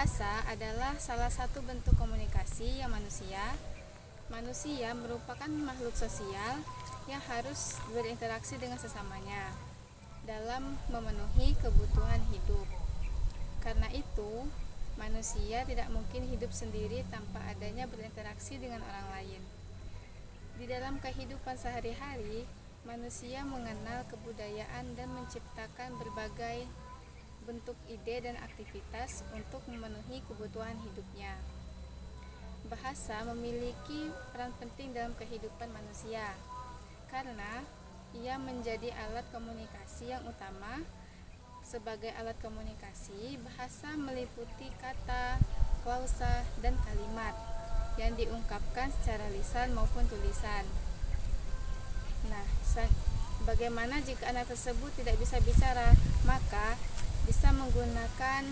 Bahasa adalah salah satu bentuk komunikasi yang Manusia merupakan makhluk sosial yang harus berinteraksi dengan sesamanya dalam memenuhi kebutuhan hidup. Karena itu, manusia tidak mungkin hidup sendiri tanpa adanya berinteraksi dengan orang lain. Di dalam kehidupan sehari-hari, manusia mengenal kebudayaan dan menciptakan berbagai bentuk ide dan aktivitas untuk memenuhi kebutuhan hidupnya. Bahasa memiliki peran penting dalam kehidupan manusia karena ia menjadi alat komunikasi yang utama. Sebagai alat komunikasi, bahasa meliputi kata, klausa, dan kalimat yang diungkapkan secara lisan maupun tulisan. Nah, bagaimana jika anak tersebut tidak bisa bicara? Maka bisa menggunakan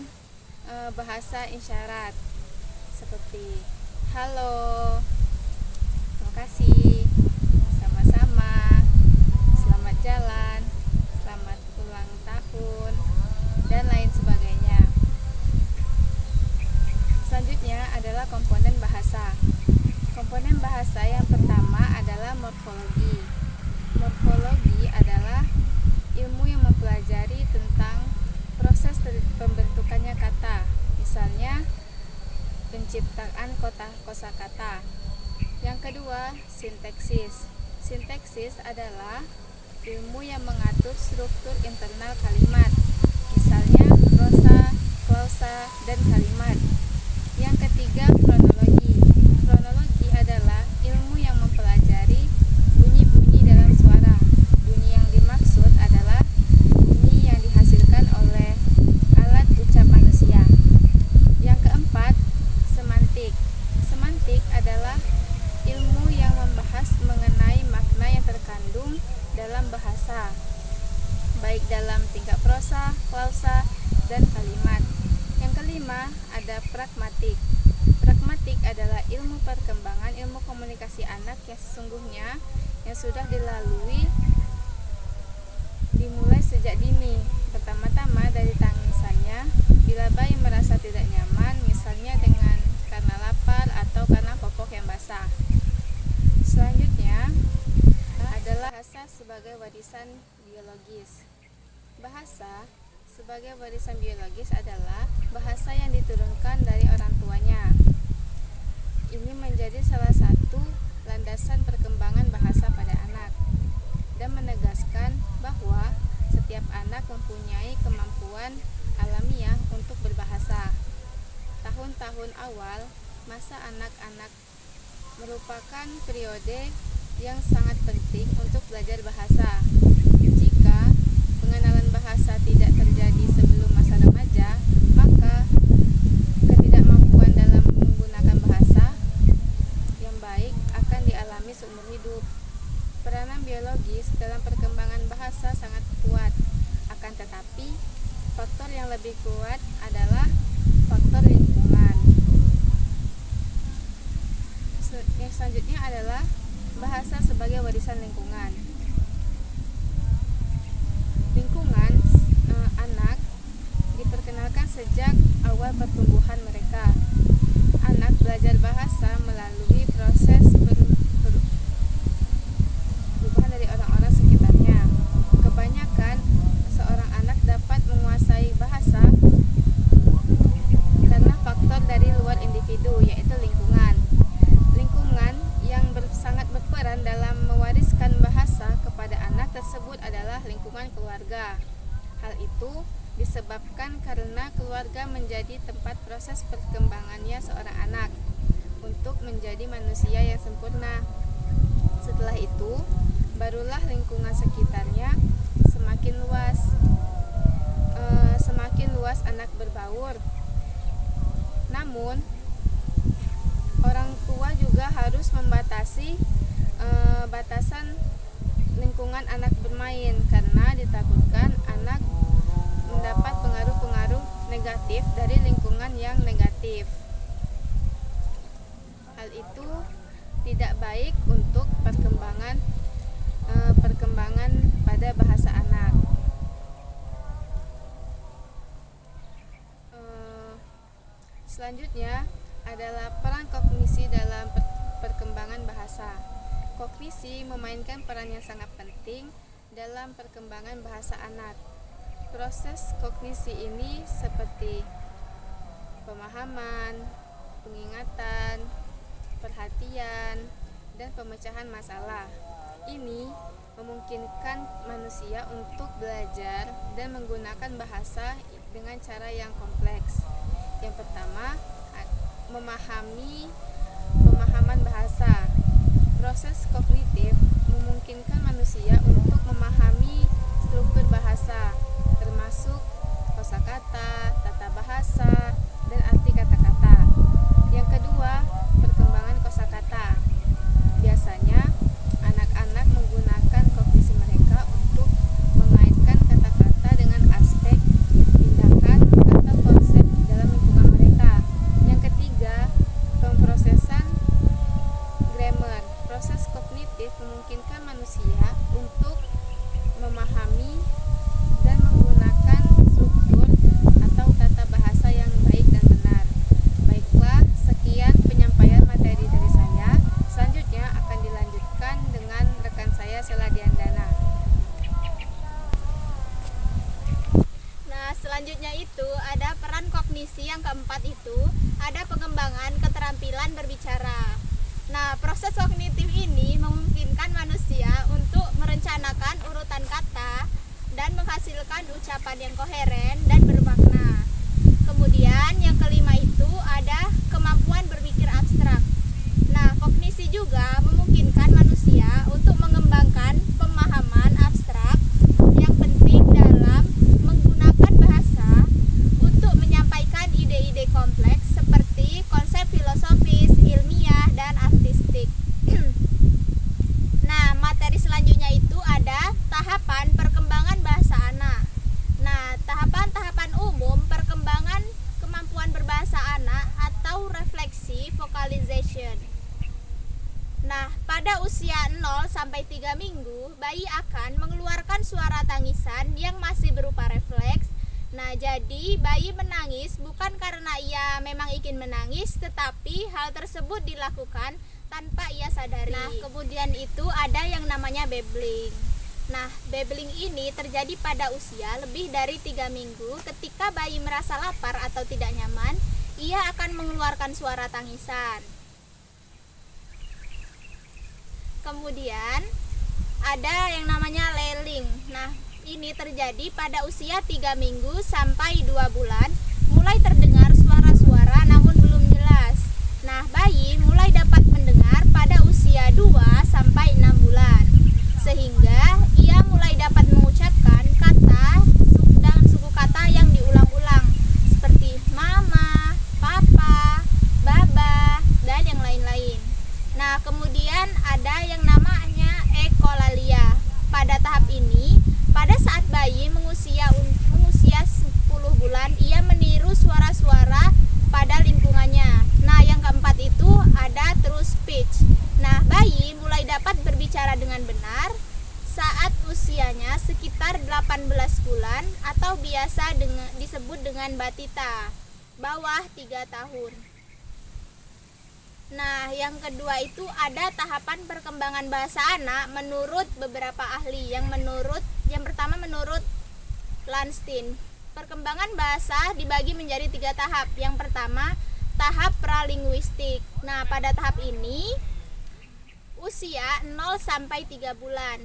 bahasa isyarat seperti halo, terima kasih, sama-sama, selamat jalan, selamat ulang tahun, dan lain sebagainya. Selanjutnya adalah komponen bahasa. Komponen bahasa yang pertama adalah morfologi. Morfologi adalah ilmu yang mempelajari tentang proses pembentukannya kata, misalnya penciptaan kosakata. Yang kedua, sintaksis. Sintaksis adalah ilmu yang mengatur struktur internal kalimat, misalnya prosa, klausa, dan kalimat. Yang ketiga, kronologi. Kronologi adalah ilmu yang mempelajari bunyi-bunyi dalam suara. Bunyi yang dimaksud adalah bunyi yang dihasilkan oleh alat ucap manusia. Yang keempat, semantik. Semantik adalah ilmu yang membahas mengenai makna yang terkandung dalam bahasa, baik dalam tingkah prosa, klausa, dan kalimat. Yang kelima, ada pragmatik. Pragmatik adalah ilmu perkembangan ilmu komunikasi anak yang sesungguhnya yang sudah dimulai sejak dini. Pertama-tama dari tangisannya bila bayi merasa tidak nyaman, misalnya karena lapar atau karena popok yang basah. Selanjutnya adalah bahasa sebagai warisan biologis. Bahasa sebagai warisan biologis adalah bahasa yang diturunkan dari orang tuanya. Ini menjadi salah satu landasan perkembangan bahasa pada anak dan menegaskan bahwa setiap anak mempunyai kemampuan alamiah untuk berbahasa. Tahun-tahun awal masa anak-anak merupakan periode yang sangat penting untuk belajar bahasa. Jika pengenalan bahasa tidak terjadi sebelum masa remaja, maka ketidakmampuan dalam menggunakan bahasa yang baik akan dialami seumur hidup. Peranan biologis dalam perkembangan bahasa sangat kuat, akan tetapi faktor yang lebih kuat adalah faktor lingkungan. Yang selanjutnya adalah bahasa sebagai warisan lingkungan. Lingkungan anak diperkenalkan sejak awal pertumbuhan mereka. Anak belajar bahasa melalui proses perubahan dari orang-orang sekitarnya. Kebanyakan seorang anak dapat menguasai bahasa karena faktor dari luar individu, yaitu lingkungan. Lingkungan yang sangat berperan dalam mewariskan bahasa kepada anak tersebut adalah lingkungan keluarga. Hal itu disebabkan karena keluarga menjadi tempat proses perkembangannya seorang anak untuk menjadi manusia yang sempurna. Setelah itu, barulah lingkungan sekitarnya semakin luas anak berbaur. Namun, orang tua juga harus membatasi batasan lingkungan anak bermain karena ditakutkan anak mendapat pengaruh-pengaruh negatif dari lingkungan yang negatif. Hal itu tidak baik untuk perkembangan pada bahasa anak. Selanjutnya adalah peran kognisi dalam perkembangan bahasa. Kognisi memainkan peran yang sangat penting dalam perkembangan bahasa anak. Proses kognisi ini seperti pemahaman, pengingatan, perhatian, dan pemecahan masalah. Ini memungkinkan manusia untuk belajar dan menggunakan bahasa dengan cara yang kompleks. Yang pertama, pemahaman bahasa. Proses kognitif memungkinkan manusia untuk memahami struktur bahasa, termasuk kosakata, tata bahasa, dan arti kata-kata. Yang kedua, perkembangan kosakata. Biasanya, anak-anak menggunakan kognisi mereka untuk mengaitkan kata-kata dengan aspek, tindakan, atau konsep dalam lingkungan mereka. Yang ketiga, pemrosesan grammar. Proses kognitif memungkinkan manusia untuk memahami dan menggunakan struktur atau tata bahasa yang baik dan benar. Baiklah, sekian penyampaian materi dari saya. Selanjutnya akan dilanjutkan dengan rekan saya Sela Diandana. Nah, selanjutnya itu ada peran kognisi. Yang keempat itu ada pengembangan keterampilan berbicara. Nah, proses kognitif ini memungkinkan manusia untuk merencanakan urutan kata dan menghasilkan ucapan yang koheren dan bermakna. Kemudian yang kelima itu ada kemampuan berpikir abstrak. Nah, kognisi juga memungkinkan manusia untuk mengembangkan pemahaman abstrak yang penting dalam menggunakan bahasa untuk menyampaikan ide-ide kompleks seperti konsep filosofis, ilmiah, dan artistik. Nah, materi selanjutnya itu ada tahapan perkembangan bahasa anak. Nah, tahapan-tahapan umum perkembangan kemampuan berbahasa anak atau refleksi vocalization. Nah, pada usia 0 sampai 3 minggu, bayi akan mengeluarkan suara tangisan yang masih berupa refleks. Nah, jadi bayi menangis bukan karena ia memang ingin menangis, tetapi hal tersebut dilakukan tanpa ia sadari. Nah, kemudian itu ada yang namanya babbling. Nah, babbling ini terjadi pada usia lebih dari 3 minggu. Ketika bayi merasa lapar atau tidak nyaman, ia akan mengeluarkan suara tangisan. Kemudian ada yang namanya lailing. Nah, ini terjadi pada usia 3 minggu sampai 2 bulan. Mulai terdengar suara-suara namun belum jelas. Nah, bayi mulai dapat mendengar pada usia 2 sampai 6 bulan. Sehingga ia mulai dapat mengucapkan kata dan suku kata yang diulang-ulang seperti mama, papa, baba, dan yang lain-lain. Nah, kemudian ada yang namanya ekolalia. Pada tahap ini, pada saat bayi mengusia 10 bulan, ia meniru suara-suara pada lingkungannya. Nah, yang keempat itu ada true speech. Nah, bayi mulai dapat berbicara dengan benar saat usianya sekitar 18 bulan atau biasa disebut dengan batita, bawah 3 tahun. Nah, yang kedua itu ada tahapan perkembangan bahasa anak menurut beberapa ahli. Yang pertama menurut Lanstin, perkembangan bahasa dibagi menjadi 3 tahap. Yang pertama, tahap pralinguistik. Nah, pada tahap ini usia 0 sampai 3 bulan.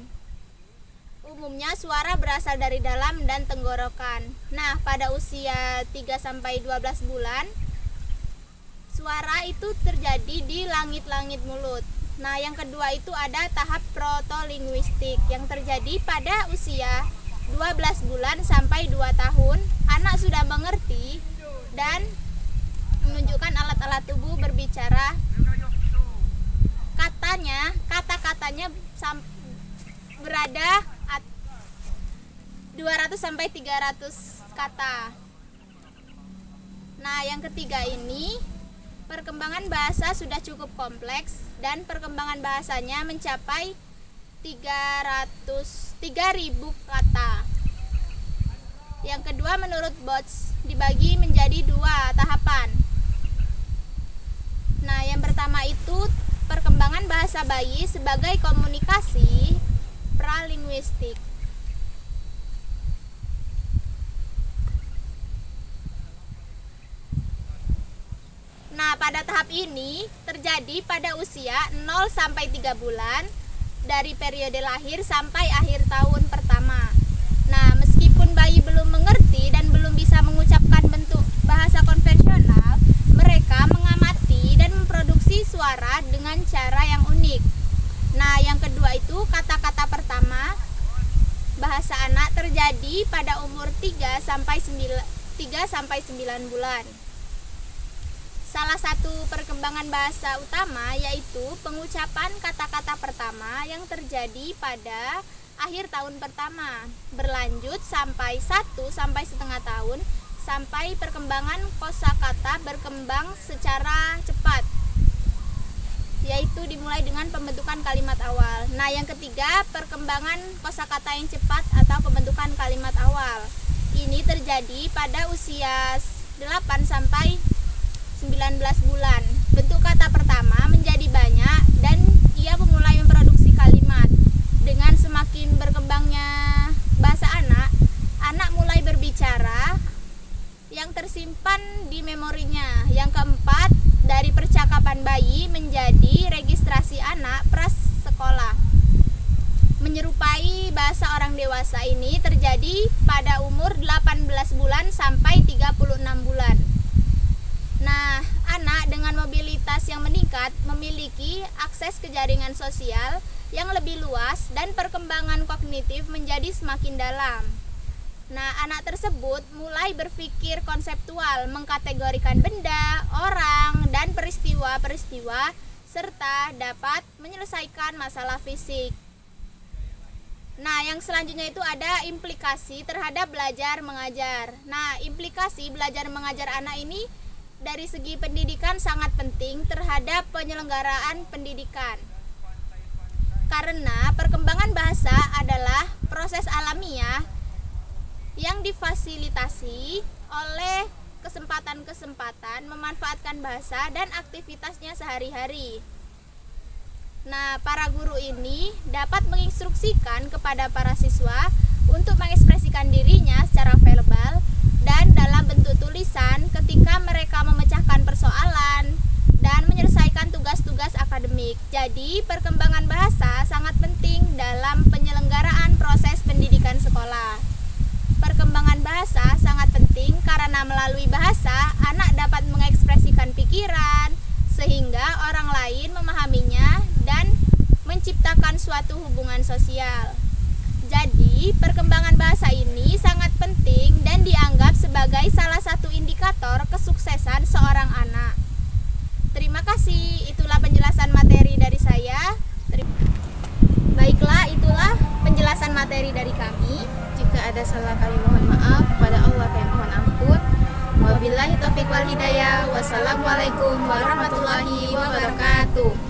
Umumnya suara berasal dari dalam dan tenggorokan. Nah, pada usia 3 sampai 12 bulan suara itu terjadi di langit-langit mulut. Nah, yang kedua itu ada tahap protolinguistik yang terjadi pada usia 12 bulan sampai 2 tahun. Anak sudah mengerti dan menunjukkan alat-alat tubuh berbicara. Kata-katanya berada 200 sampai 300 kata. Nah, yang ketiga ini perkembangan bahasa sudah cukup kompleks dan perkembangan bahasanya mencapai 3.000 kata. Yang kedua menurut Botts dibagi menjadi 2 tahapan. pertama itu perkembangan bahasa bayi sebagai komunikasi pralinguistik. Nah, pada tahap ini terjadi pada usia 0 sampai 3 bulan dari periode lahir sampai akhir tahun pertama. Nah, meskipun bayi belum mengerti dan belum bisa mengucapkan bentuk bahasa konvensional, mereka mengamati dan memproduksi suara dengan cara yang unik. Nah, yang kedua itu kata-kata pertama bahasa anak terjadi pada umur 3 sampai 9 bulan. Salah satu perkembangan bahasa utama yaitu pengucapan kata-kata pertama yang terjadi pada akhir tahun pertama, berlanjut sampai 1 sampai setengah tahun, sampai perkembangan kosakata berkembang secara cepat, yaitu dimulai dengan pembentukan kalimat awal. Nah, yang ketiga, perkembangan kosakata yang cepat atau pembentukan kalimat awal. Ini terjadi pada usia 8 sampai 19 bulan. Bentuk kata pertama menjadi banyak dan ia memulai memproduksi kalimat. Dengan semakin berkembangnya bahasa anak, anak mulai berbicara yang tersimpan di memorinya. Yang keempat, dari percakapan bayi menjadi registrasi anak prasekolah. Menyerupai bahasa orang dewasa ini terjadi pada umur 18 bulan sampai 36 bulan. Nah, anak dengan mobilitas yang meningkat memiliki akses ke jaringan sosial yang lebih luas dan perkembangan kognitif menjadi semakin dalam. Nah, anak tersebut mulai berpikir konseptual, mengkategorikan benda, orang, dan peristiwa-peristiwa, serta dapat menyelesaikan masalah fisik. Nah, yang selanjutnya itu ada implikasi terhadap belajar mengajar. Nah, implikasi belajar mengajar anak ini dari segi pendidikan sangat penting terhadap penyelenggaraan pendidikan. Karena perkembangan bahasa adalah proses alamiah yang difasilitasi oleh kesempatan-kesempatan memanfaatkan bahasa dan aktivitasnya sehari-hari. Nah, para guru ini dapat menginstruksikan kepada para siswa untuk mengekspresikan dirinya secara verbal dan dalam bentuk tulisan ketika mereka memecahkan persoalan dan menyelesaikan tugas-tugas akademik. Jadi, perkembangan bahasa sangat penting dalam penyelenggaraan proses pendidikan sekolah. Perkembangan bahasa sangat penting karena melalui bahasa anak dapat mengekspresikan pikiran sehingga orang lain memahaminya dan menciptakan suatu hubungan sosial. Jadi, perkembangan bahasa ini sangat penting dan dianggap sebagai salah satu indikator kesuksesan seorang anak. Terima kasih, itulah penjelasan materi dari saya. Baiklah, itulah penjelasan materi dari kami. Jika ada salah kami mohon maaf, pada Allah kami mohon ampun. Wabillahi taufiq wal hidayah. Wassalamualaikum warahmatullahi wabarakatuh.